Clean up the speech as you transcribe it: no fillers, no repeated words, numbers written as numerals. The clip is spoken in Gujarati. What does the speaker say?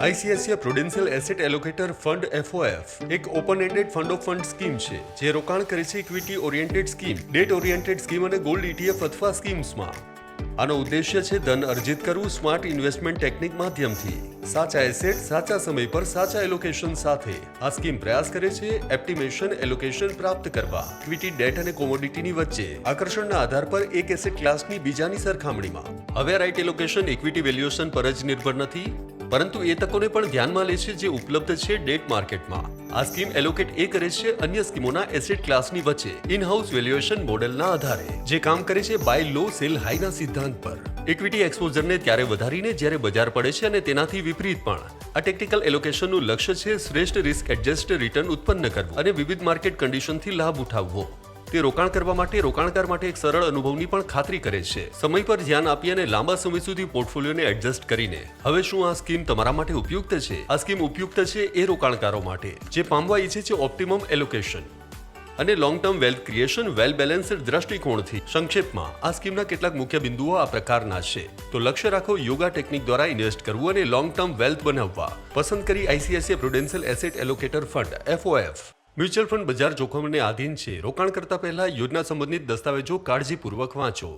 ICICI prudential asset allocator fund એફઓએફ એક open ended fund of fund scheme છે જે રોકાણ કરે છે equity oriented scheme, date oriented scheme અને ગોલ્ડ ETF અથવા સ્કીમ્સમાં. આનો ઉદ્દેશ્ય છે ધન અર્જિત કરવું સ્માર્ટ ઇન્વેસ્ટમેન્ટ ટેકનિક માધ્યમથી. સાચા એસેટ સાચા સમય પર સાચા એલોકેશન સાથે આ સ્કીમ પ્રયાસ કરે છે એપ્ટિમેશન એલોકેશન પ્રાપ્ત કરવા ઇક્વિટી, ડેટ અને કોમોડિટીની વચ્ચે આકર્ષણના આધાર પર એક એસેટ ક્લાસની બીજાની સરખામણીમાં. હવે રાઇટ એલોકેશન ઇક્વિટી વેલ્યુએશન પર જ નિર્ભર નથી, પરંતુ એ તકોને પણ ધ્યાનમાં લે છે જે ઉપલબ્ધ છે ડેટ માર્કેટમાં. આ સ્કીમ એલોકેટ એ કરે છે અન્ય સ્કીમોના એસેટ ક્લાસની વચ્ચે ઇનહાઉસ વેલ્યુએશન મોડેલના આધારે, જે કામ કરે છે બાય લો સેલ હાઈના સિદ્ધાંત પર. ઇક્વિટી એક્સપોઝરને ત્યારે વધારીને જ્યારે બજાર પડે છે અને તેનાથી વિપરીત પણ. આ ટેકનિકલ એલોકેશનનું લક્ષ્ય છે શ્રેષ્ઠ રિસ્ક એડજસ્ટ રિટર્ન ઉત્પન્ન કરવું અને વિવિધ માર્કેટ કન્ડિશનથી લાભ ઉઠાવવો. તે રોકાણ કરવા માટે રોકાણકાર માટે એક સરળ અનુભવની પણ ખાતરી કરે છે, સમય પર ધ્યાન આપી અને લાંબા સમય સુધી પોર્ટફોલિયોને એડજસ્ટ કરીને. હવે શું આ સ્કીમ તમારા માટે ઉપયુક્ત છે? આ સ્કીમ ઉપયુક્ત છે એ રોકાણકારો માટે જે પામવા ઈચ્છે છે ઓપ્ટિમમ એલોકેશન અને લોંગ ટર્મ વેલ્થ ક્રિએશન વેલ બેલેન્સ્ડ દ્રષ્ટિકોણથી. સંક્ષેપમાં, આ સ્કીમના કેટલાક મુખ્ય બિંદુઓ આ પ્રકારના છે. તો લક્ષ્ય રાખો યોગા ટેકનિક દ્વારા ઇન્વેસ્ટ કરવું અને લોંગ ટર્મ વેલ્થ બનાવવા. પસંદ કરી ICICI prudential asset allocator fund FOF. Mutual fund બજાર જોખમને આધીન છે. રોકાણ કરતા પહેલા યોજના સંબંધિત દસ્તાવેજો કાળજીપૂર્વક વાંચો.